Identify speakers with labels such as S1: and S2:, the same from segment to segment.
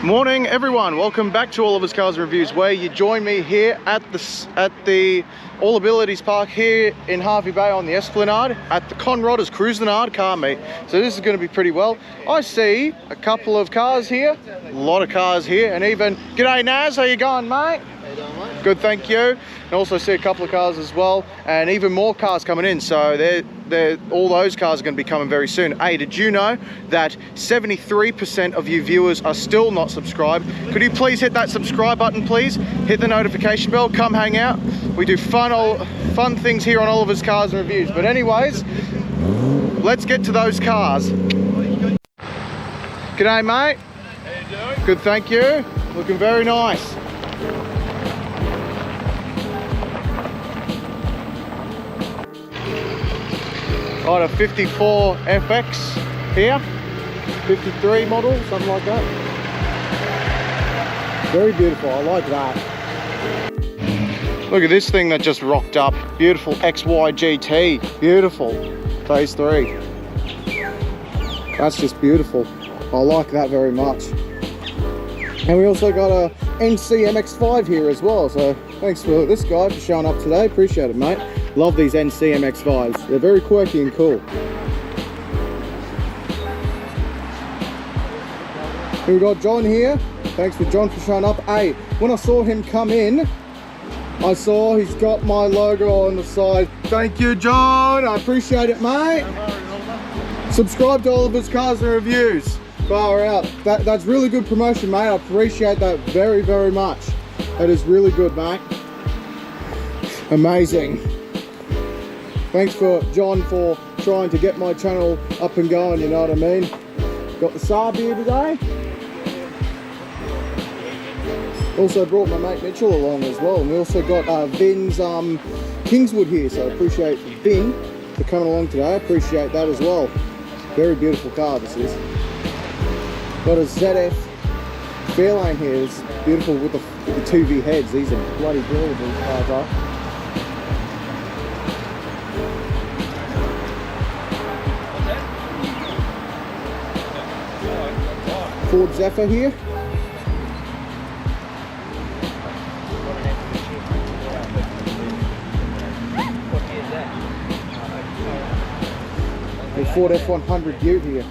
S1: Morning everyone, welcome back to Oliver's Cars and Reviews, where you join me here at the All Abilities Park here in Hervey Bay on the Esplanade at the Conrodders Cruise the Nard car meet. So this is going to be pretty well. I see a couple of cars here, a lot of cars here, and even, g'day Naz, how you going mate?
S2: How you doing, mate?
S1: Good, thank you. And also see a couple of cars as well, and even more cars coming in. So all those cars are going to be coming very soon. Hey, did you know that 73% of you viewers are still not subscribed? Could you please hit that subscribe button, please? Hit the notification bell, come hang out. We do fun things here on Oliver's Cars and Reviews. But anyways, let's get to those cars. G'day mate.
S2: How you doing?
S1: Good, thank you. Looking very nice. Got a 54 FX here, 53 model, something like that. Very beautiful, I like that. Look at this thing that just rocked up. Beautiful XY GT, beautiful. Phase 3. That's just beautiful. I like that very much. And we also got a NC MX-5 here as well, so thanks for this guy for showing up today, appreciate it mate. Love these NC MX-5s, they're very quirky and cool. We got John here, thanks for John for showing up. Hey, when I saw him come in, I saw he's got my logo on the side. Thank you John, I appreciate it mate. Subscribe to Oliver's Cars and Reviews. Far out. That's really good promotion, mate. I appreciate that very, very much. That is really good, mate. Amazing. Thanks for John for trying to get my channel up and going, you know what I mean? Got the Saab here today. Also brought my mate Mitchell along as well. And we also got Vin's Kingswood here, so I appreciate Vin for coming along today. I appreciate that as well. Very beautiful car this is. Got a ZF Fairlane here, it's beautiful with the 2V heads. These are bloody brilliant, these cars are. Ford Zephyr here. The Ford F100 Butte here.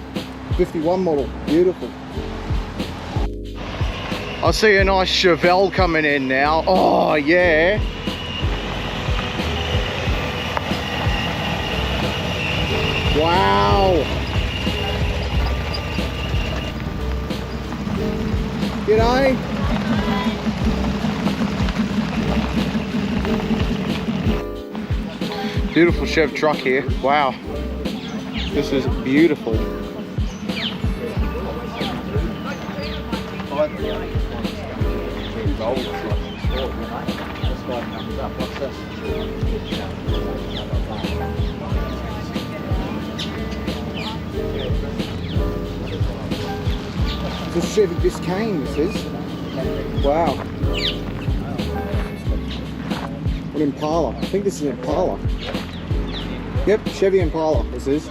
S1: 51 model, beautiful. I see a nice Chevelle coming in now. Oh yeah. Wow. G'day. Beautiful Chev truck here. Wow. This is beautiful. It's a Chevy Biscayne, this is. Wow. An Impala. I think this is an Impala. Yep, Chevy Impala, this is.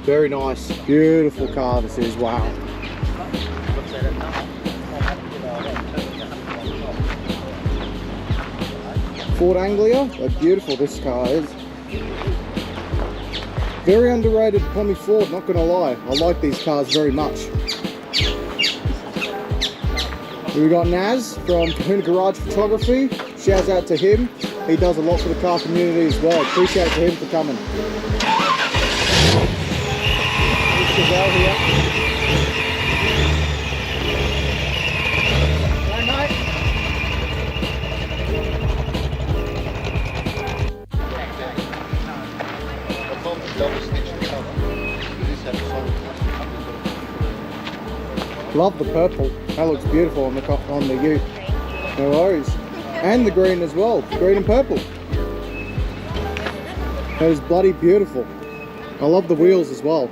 S1: Very nice. Beautiful car, this is. Wow. Ford Anglia, beautiful this car is. Very underrated Tommy Ford, not gonna lie. I like these cars very much. We got Naz from Kahuna Garage Photography. Shouts out to him. He does a lot for the car community as well. Appreciate him for coming. Chevelle here. Love the purple. That looks beautiful on the Ute. No worries. And the green as well. Green and purple. That is bloody beautiful. I love the wheels as well.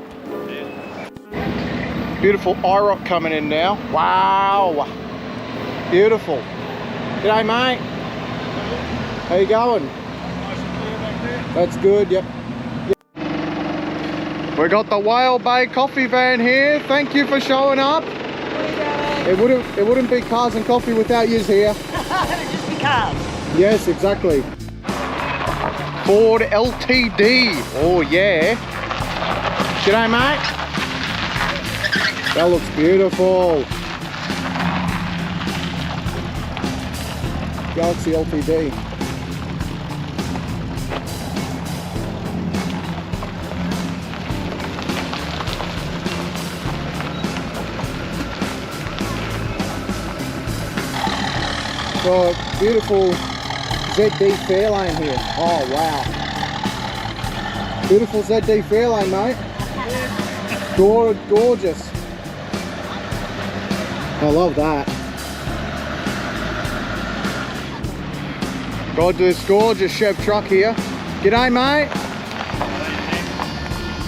S1: Beautiful IROC coming in now. Wow. Beautiful. G'day mate. How you going? That's good, yep. We got the Whale Bay coffee van here. Thank you for showing up. It wouldn't be Cars and Coffee without yous here.
S2: It'd just be cars.
S1: Yes, exactly. Ford LTD. Oh yeah. G'day, mate. That looks beautiful. Galaxy LTD. So beautiful ZD Fairlane here. Oh wow. Beautiful ZD Fairlane, mate. Gorgeous. I love that. Got this gorgeous Chev truck here. G'day, mate.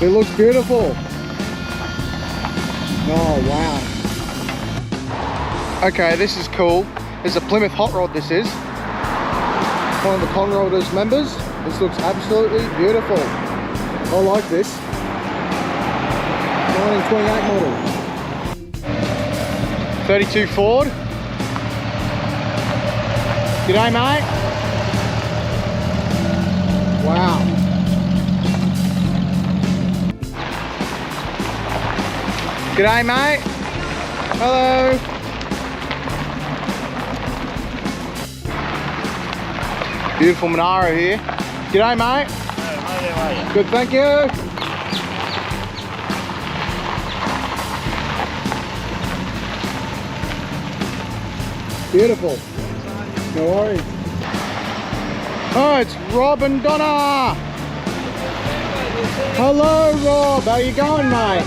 S1: It looks beautiful. Oh wow. Okay, this is cool. There's a Plymouth Hot Rod, this is. One of the Conroders members. This looks absolutely beautiful. I like this. 1928 model. 32 Ford. G'day, mate. Wow. G'day, mate. Hello. Beautiful Monaro here. G'day, mate.
S2: How are you?
S1: Good, thank you. Beautiful. No worries. Oh, it's Rob and Donna. Hello, Rob. How you going, mate?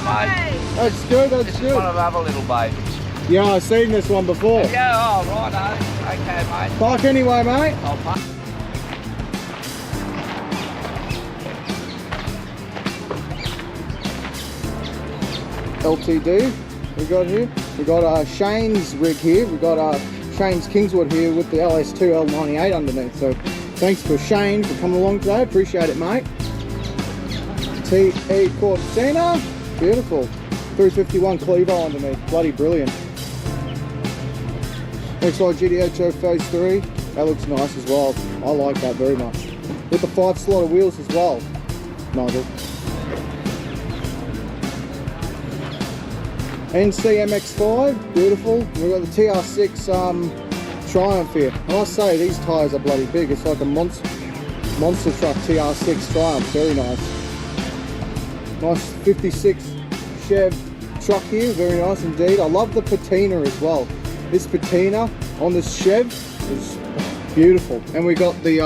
S1: That's good, that's
S3: This
S1: good.
S3: is one of our other little babies.
S1: Yeah, I've seen this one before.
S3: Yeah, oh, right, okay, mate.
S1: Park anyway, mate.
S3: I'll park.
S1: LTD we got here. We got Shane's rig here. We got Shane's Kingswood here with the LS2 L98 underneath. So thanks for Shane for coming along today. Appreciate it, mate. TE Cortina, beautiful. 351 Clevo underneath, bloody brilliant. XI GTHO Phase 3, that looks nice as well. I like that very much. With the 5-slot wheels as well, Nigel. NC MX5, beautiful. We've got the TR6 Triumph here. I must say, these tyres are bloody big. It's like a monster truck TR6 Triumph, very nice. Nice 56 Chev truck here, very nice indeed. I love the patina as well. This patina on this Chev is beautiful. And we got the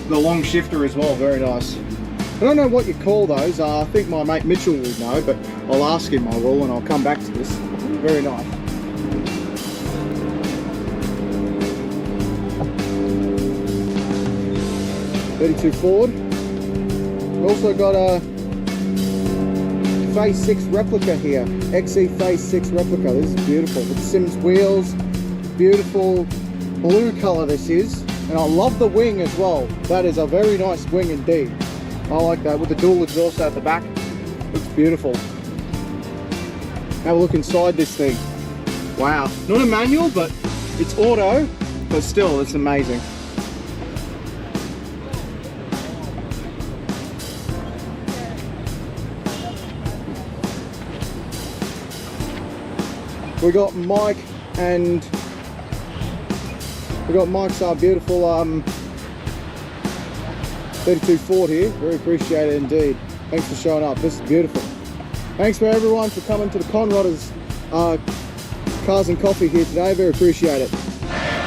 S1: long shifter as well, very nice. I don't know what you call those. I think my mate Mitchell would know, but I'll ask him, I will, and I'll come back to this. Very nice. '32 Ford. We also got a Phase 6 replica here. XE Phase 6 replica. This is beautiful. With Sims wheels. Beautiful blue colour this is. And I love the wing as well. That is a very nice wing indeed. I like that with the dual exhaust at the back. Looks beautiful. Have a look inside this thing. Wow. Not a manual, but it's auto, but still, it's amazing. We got Mike and we got Mike's beautiful 32 Ford here. Very appreciated indeed. Thanks for showing up. This is beautiful. Thanks for everyone for coming to the Conrodders Cars and Coffee here today. Very appreciate it.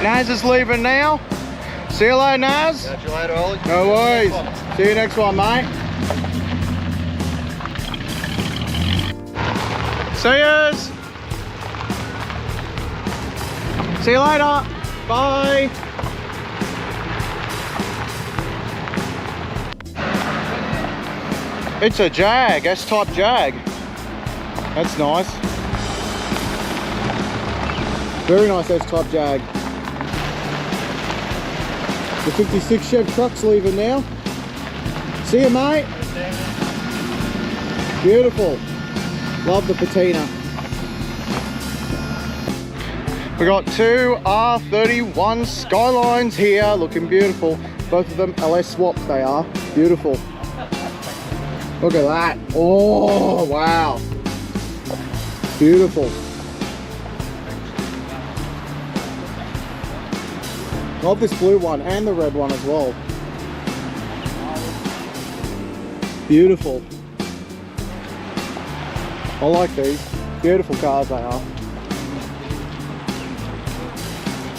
S1: Naz is leaving now. See you later, Naz.
S4: Catch you later, Ollie.
S1: No worries. See you next one, mate. See yous. See you later. Bye. It's a Jag, S-type Jag. That's nice. Very nice S-type Jag. The 56 Chev truck's leaving now. See you, mate. Beautiful. Love the patina. We got two R31 Skylines here, looking beautiful. Both of them LS swaps, they are. Beautiful. Look at that. Oh, wow. Beautiful. Love this blue one and the red one as well. Beautiful. I like these. Beautiful cars they are.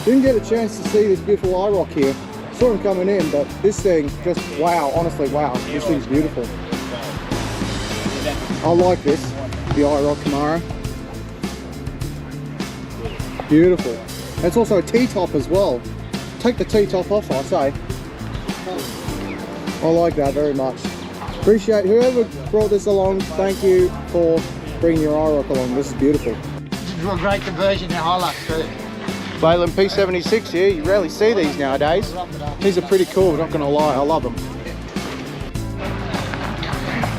S1: Didn't get a chance to see this beautiful IROC here. Saw him coming in, but this thing just wow, honestly wow. This thing's beautiful. I like this, the IROC Camaro. Beautiful. It's also a T-top as well. Take the T-top off, I say. I like that very much. Appreciate whoever brought this along. Thank you for bringing your IROC along. This is beautiful.
S4: This is a great conversion in Hilux too.
S1: Leyland P76 here. You rarely see these nowadays. These are pretty cool, not gonna lie. I love them.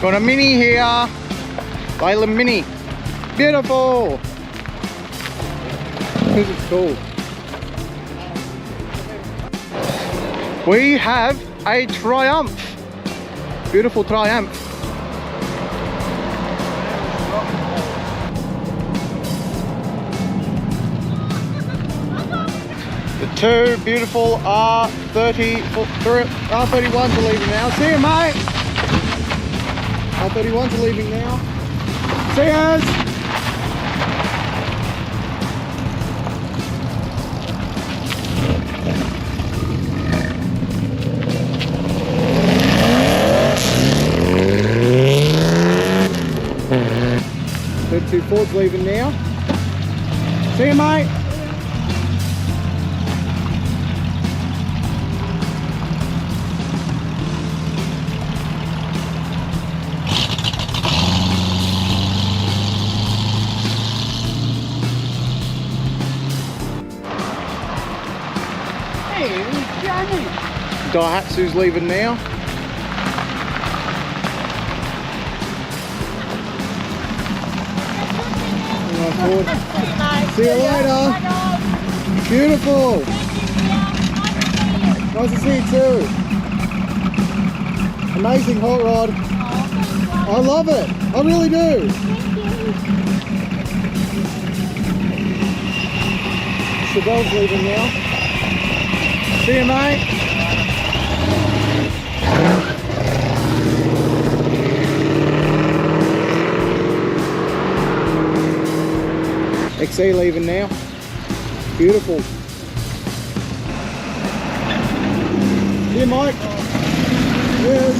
S1: Got a Mini here. Leyland Mini. Beautiful. This is cool. We have a Triumph. Beautiful Triumph. The two beautiful R31s are leaving now. See you, mate. R31s are leaving now. See yous. Two Fords leaving now. See you, mate.
S4: Hey, Johnny.
S1: Daihatsu's leaving now. See you later. Beautiful. Nice to see you too. Amazing hot rod. I love it. I really do. Chavelle's leaving now. See you, mate. XE leaving now. Beautiful. Here, Mike. Yes.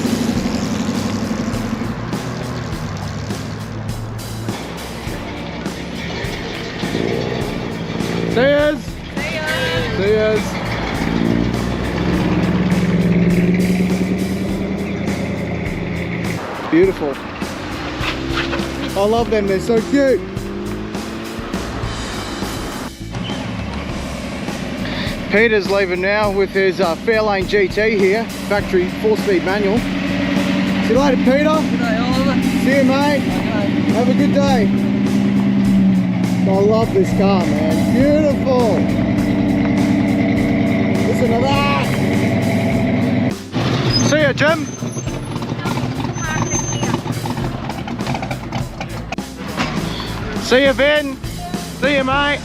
S1: See yous. See yous. Beautiful. I love them. They're so cute. Peter's leaving now with his Fairlane GT here, factory 4-speed manual. See you later, Peter.
S3: Good day, Oliver.
S1: See you, mate. Have a good day. I love this car, man. Beautiful. Listen to that. See you, Jim. See you, Ben. See you, mate.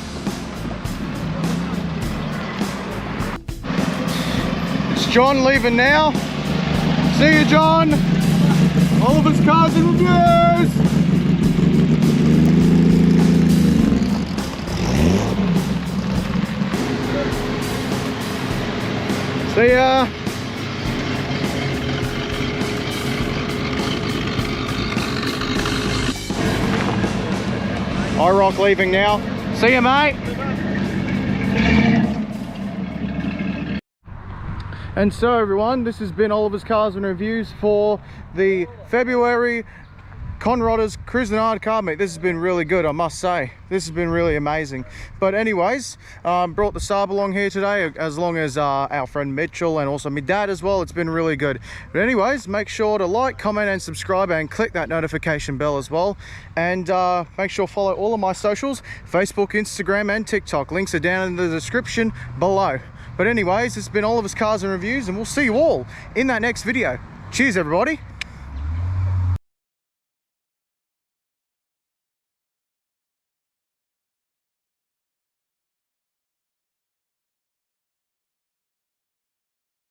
S1: John leaving now. See you, John. All of his cars and reviews. See ya. IROC leaving now. See you, mate. And so everyone, this has been Oliver's Cars and Reviews for the February Conrodders, cruising Nard car meet. This has been really good, I must say. This has been really amazing. But anyways, brought the Saab along here today, as long as our friend Mitchell and also my dad as well. It's been really good. But anyways, make sure to like, comment and subscribe and click that notification bell as well. And make sure to follow all of my socials, Facebook, Instagram and TikTok. Links are down in the description below. But anyways, this has been Oliver's Cars and Reviews, and we'll see you all in that next video. Cheers, everybody.